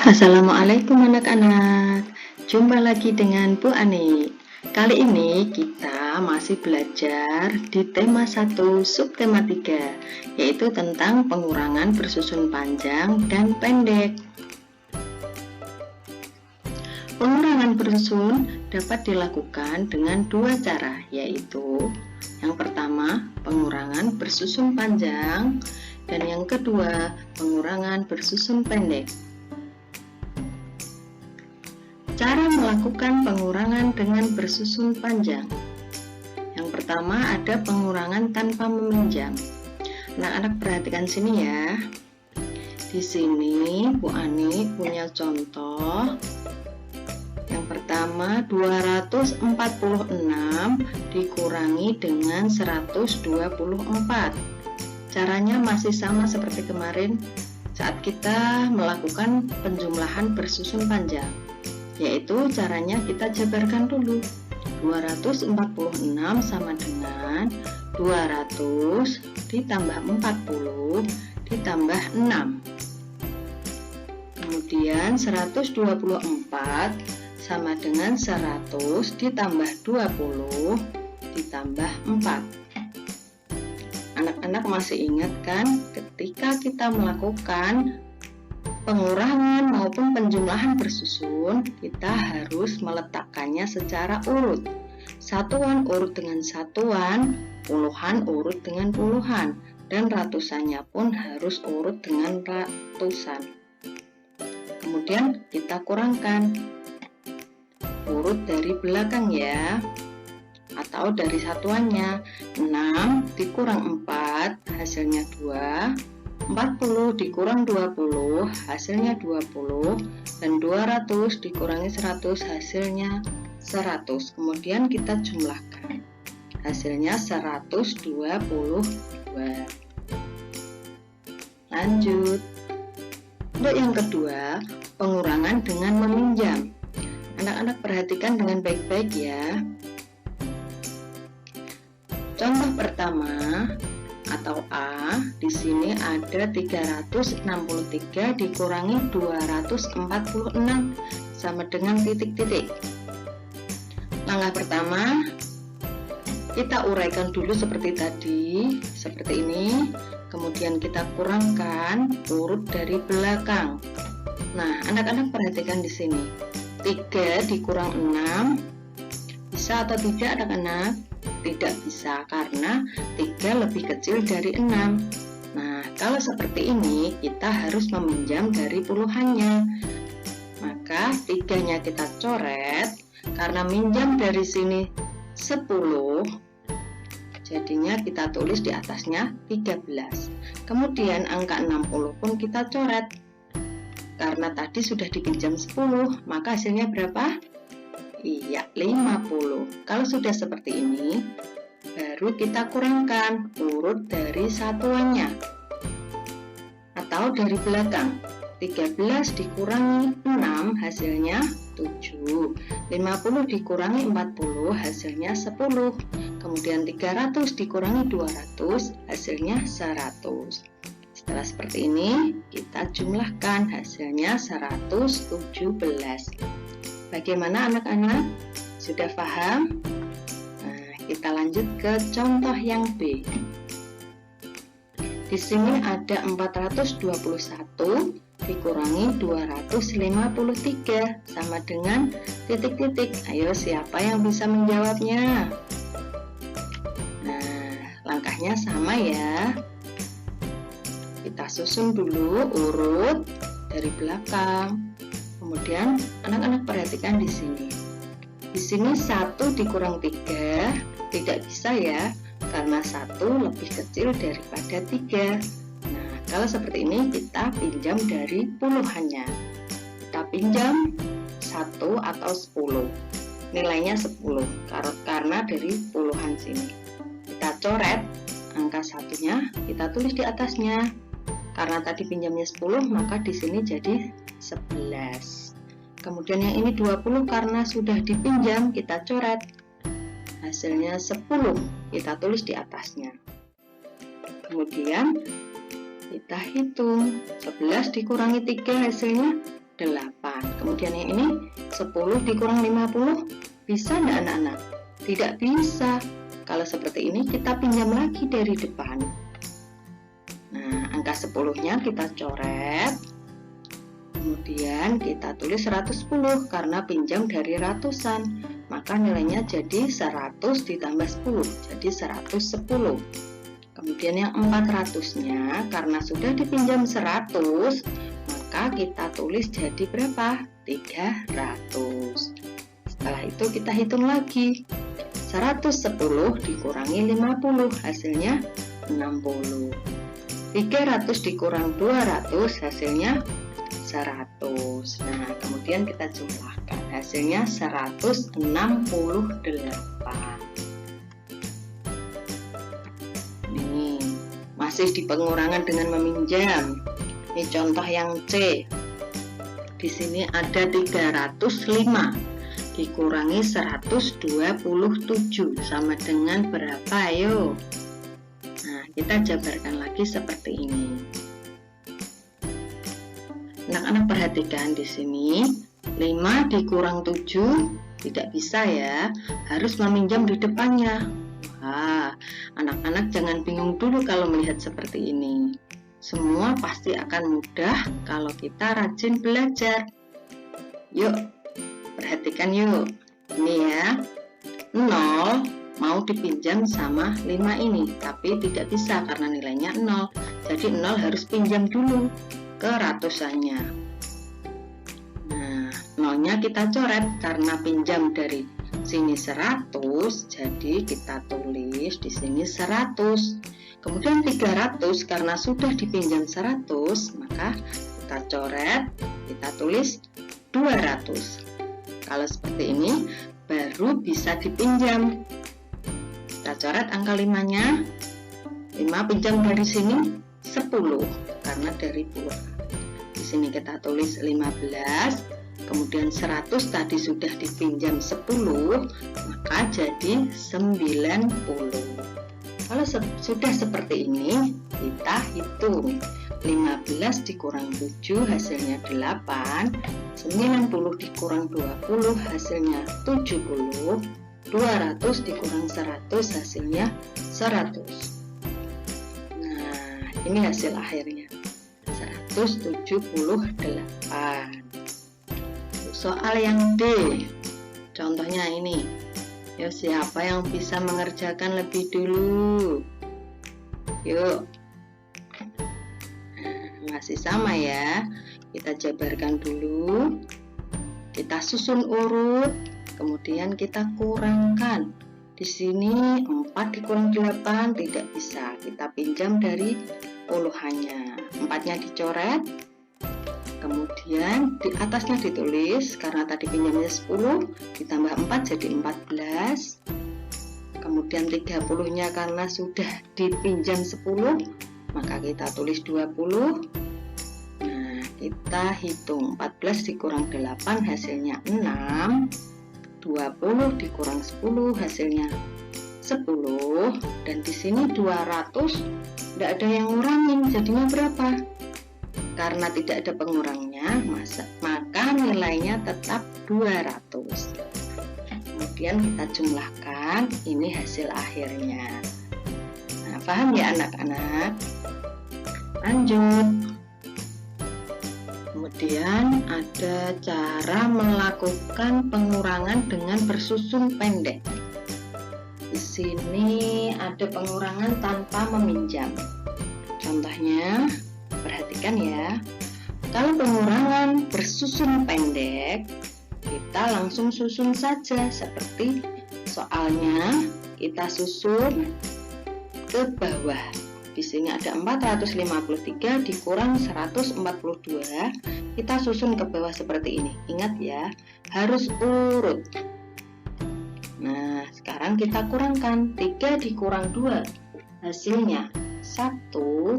Assalamualaikum anak-anak. Jumpa lagi dengan Bu Ani. Kali ini kita masih belajar di tema 1 subtema 3, yaitu tentang pengurangan bersusun panjang dan pendek. Pengurangan bersusun dapat dilakukan dengan dua cara, yaitu yang pertama, pengurangan bersusun panjang, dan yang kedua, pengurangan bersusun pendek. Cara melakukan pengurangan dengan bersusun panjang. Yang pertama ada pengurangan tanpa meminjam. Anak-anak perhatikan sini ya. Di sini Bu Ani punya contoh. Yang pertama 246 dikurangi dengan 124. Caranya masih sama seperti kemarin saat kita melakukan penjumlahan bersusun panjang. Yaitu caranya kita jabarkan dulu. 246 sama dengan 200 ditambah 40 ditambah 6. Kemudian 124 sama dengan 100 ditambah 20 ditambah 4. Anak-anak masih ingat kan ketika kita melakukan pengurangan maupun penjumlahan bersusun, kita harus meletakkannya secara urut. Satuan urut dengan satuan, puluhan urut dengan puluhan, dan ratusannya pun harus urut dengan ratusan. Kemudian kita kurangkan urut dari belakang ya, atau dari satuannya. 6 dikurang 4 hasilnya 2. 40 dikurang 20 hasilnya 20, dan 200 dikurangi 100 hasilnya 100. Kemudian kita jumlahkan hasilnya 122. Lanjut. Untuk yang kedua, pengurangan dengan meminjam. Anak-anak perhatikan dengan baik-baik ya. Contoh pertama atau A, di sini ada 363 dikurangi 246 sama dengan titik-titik. Langkah pertama, kita uraikan dulu seperti tadi, seperti ini. Kemudian kita kurangkan urut dari belakang. Nah, anak-anak perhatikan di sini. 3 dikurang 6 bisa atau tidak anak-anak? Tidak bisa karena 3 lebih kecil dari 6. Nah, kalau seperti ini kita harus meminjam dari puluhannya. Maka 3-nya kita coret, karena minjam dari sini 10, jadinya kita tulis di atasnya 13. Kemudian angka 60 pun kita coret. Karena tadi sudah dipinjam 10, maka hasilnya berapa? Iya, 50. Kalau sudah seperti ini, baru kita kurangkan urut dari satuannya atau dari belakang. 13 dikurangi 6 hasilnya 7. 50 dikurangi 40 hasilnya 10. Kemudian 300 dikurangi 200 hasilnya 100. Setelah seperti ini, kita jumlahkan hasilnya 117. Bagaimana anak-anak? Sudah paham? Nah, kita lanjut ke contoh yang B. Di sini ada 421 dikurangi 253 sama dengan titik-titik. Ayo, siapa yang bisa menjawabnya? Nah, langkahnya sama ya. Kita susun dulu urut dari belakang. Kemudian anak-anak perhatikan di sini. Di sini 1 dikurang 3 tidak bisa ya, karena 1 lebih kecil daripada 3. Nah, kalau seperti ini kita pinjam dari puluhannya. Kita pinjam 1 atau 10. Nilainya 10 karena dari puluhan sini. Kita coret angka satunya, kita tulis di atasnya. Karena tadi pinjamnya 10, maka di sini jadi 11. Kemudian yang ini 20 karena sudah dipinjam, kita coret. Hasilnya 10, kita tulis di atasnya. Kemudian kita hitung 11 dikurangi 3 hasilnya Kemudian yang ini 10 dikurang 50, bisa enggak anak-anak? Tidak bisa. Kalau seperti ini kita pinjam lagi dari depan. Nah, angka 10-nya kita coret. Kemudian kita tulis 110 karena pinjam dari ratusan. Maka nilainya jadi 100 ditambah 10, jadi 110. Kemudian yang 400-nya karena sudah dipinjam 100, maka kita tulis jadi berapa? 300. Setelah itu kita hitung lagi. 110 dikurangi 50, hasilnya 60. 300 dikurang 200, hasilnya 100. Nah, kemudian kita jumlahkan, hasilnya 168. Nih, masih di pengurangan dengan meminjam. Ini contoh yang C. Di sini ada 305 dikurangi 127 sama dengan berapa? Ayo. Nah, kita jabarkan lagi seperti ini. Anak-anak perhatikan di sini 5 dikurang 7 tidak bisa ya, harus meminjam di depannya. Wah, anak-anak jangan bingung dulu kalau melihat seperti ini. Semua pasti akan mudah kalau kita rajin belajar. Yuk, perhatikan yuk. Ini ya, 0 mau dipinjam sama 5 ini, tapi tidak bisa karena nilainya 0. Jadi 0 harus pinjam dulu ke ratusannya. Nah, 0-nya kita coret karena pinjam dari sini 100, jadi kita tulis di sini 100. Kemudian 300 karena sudah dipinjam 100, maka kita coret, kita tulis 200. Kalau seperti ini baru bisa dipinjam. Kita coret angka 5-nya. 5 pinjam dari sini 10 karena dari buah. Di sini kita tulis 15, kemudian 100 tadi sudah dipinjam 10, maka jadi 90. Kalau sudah seperti ini, kita hitung. 15 dikurang 7 hasilnya 8, 90 dikurang 20 hasilnya 70, 200 dikurang 100 hasilnya 100. Ini hasil akhirnya 178. Soal yang D, contohnya ini. Ya, siapa yang bisa mengerjakan lebih dulu? Yuk. Masih sama ya. Kita jabarkan dulu. Kita susun urut, kemudian kita kurangkan. Di sini 4 dikurang 8 tidak bisa, kita pinjam dari puluhannya. 4-nya dicoret, kemudian di atasnya ditulis karena tadi pinjamnya 10 ditambah 4 jadi 14. Kemudian 30-nya karena sudah dipinjam 10, maka kita tulis 20. Nah, kita hitung 14 dikurang 8 hasilnya 6. 20 dikurang 10 hasilnya 10, dan di sini 200 tidak ada yang ngurangin, jadinya berapa? Karena tidak ada pengurangnya, maka nilainya tetap 200. Kemudian kita jumlahkan, ini hasil akhirnya. Nah, paham ya anak-anak? Lanjut. Kemudian ada cara melakukan pengurangan dengan bersusun pendek. Di sini ada pengurangan tanpa meminjam. Contohnya, perhatikan ya. Kalau pengurangan bersusun pendek, kita langsung susun saja seperti soalnya kita susun ke bawah. Di sini ada 453 dikurang 142, kita susun ke bawah seperti ini. Ingat ya, harus urut. Nah, sekarang kita kurangkan. 3 dikurang 2 hasilnya 1,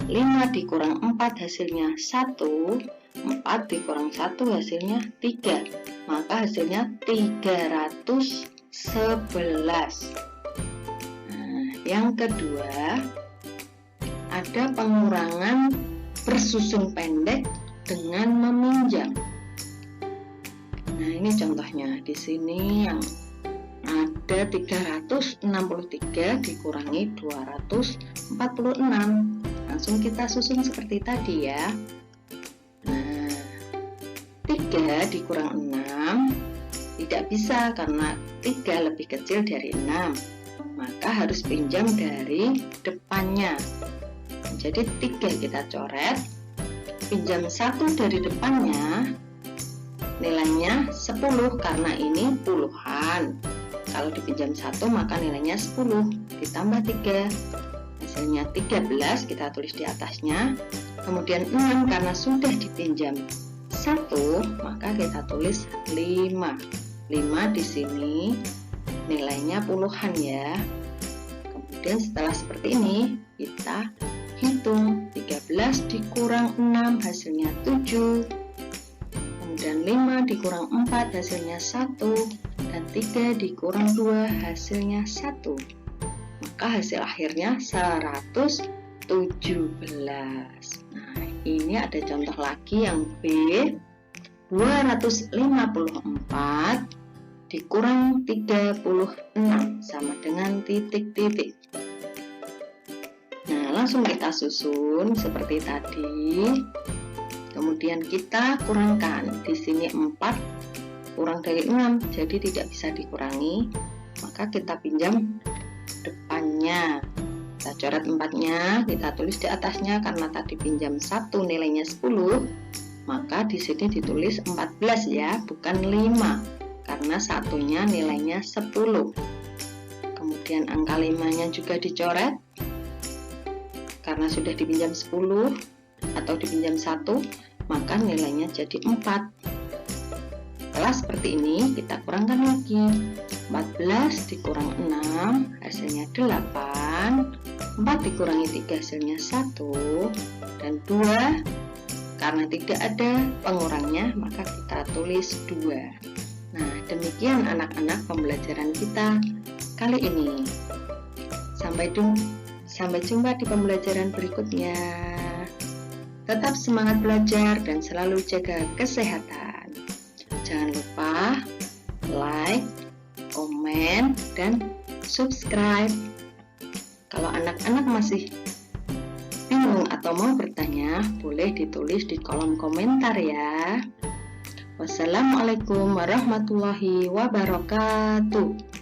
5 dikurang 4 hasilnya 1, 4 dikurang 1 hasilnya 3, maka hasilnya 311. Nah, yang kedua ada pengurangan bersusun pendek dengan meminjam. Nah, ini contohnya. Di sini yang ada 363 dikurangi 246. Langsung kita susun seperti tadi ya. Nah, 3 dikurang 6 tidak bisa karena 3 lebih kecil dari 6. Maka harus pinjam dari depannya. Jadi 3 kita coret, pinjam 1 dari depannya, nilainya 10 karena ini puluhan. Kalau dipinjam 1 maka nilainya 10 ditambah 3, hasilnya 13, kita tulis di atasnya. Kemudian 6 karena sudah dipinjam 1 maka kita tulis 5. 5 di sini nilainya puluhan ya. Kemudian setelah seperti ini kita hitung 13 dikurang 6 hasilnya 7. Kemudian 5 dikurang 4 hasilnya 1 dan 3 dikurang 2 hasilnya 1. Maka hasil akhirnya 117. Nah, ini ada contoh lagi yang B. 254 dikurang 36 sama dengan titik-titik. Nah, langsung kita susun seperti tadi. Kemudian kita kurangkan. Di sini 4 kurang dari 6, jadi tidak bisa dikurangi. Maka kita pinjam depannya. Kita coret 4-nya, kita tulis di atasnya karena tadi pinjam 1 nilainya 10. Maka di sini ditulis 14 ya, bukan 5. Karena satunya nilainya 10. Kemudian angka 5-nya juga dicoret. Karena sudah dipinjam 10 atau dipinjam 1, maka nilainya jadi 4. Setelah seperti ini, kita kurangkan lagi. 14 dikurang 6, hasilnya 8. 4 dikurangi 3, hasilnya 1. Dan 2, karena tidak ada pengurangnya, maka kita tulis 2. Nah, demikian anak-anak pembelajaran kita kali ini. Sampai jumpa di pembelajaran berikutnya. Tetap semangat belajar dan selalu jaga kesehatan. Jangan lupa like, komen, dan subscribe. Kalau anak-anak masih bingung atau mau bertanya, boleh ditulis di kolom komentar ya. Wassalamualaikum warahmatullahi wabarakatuh.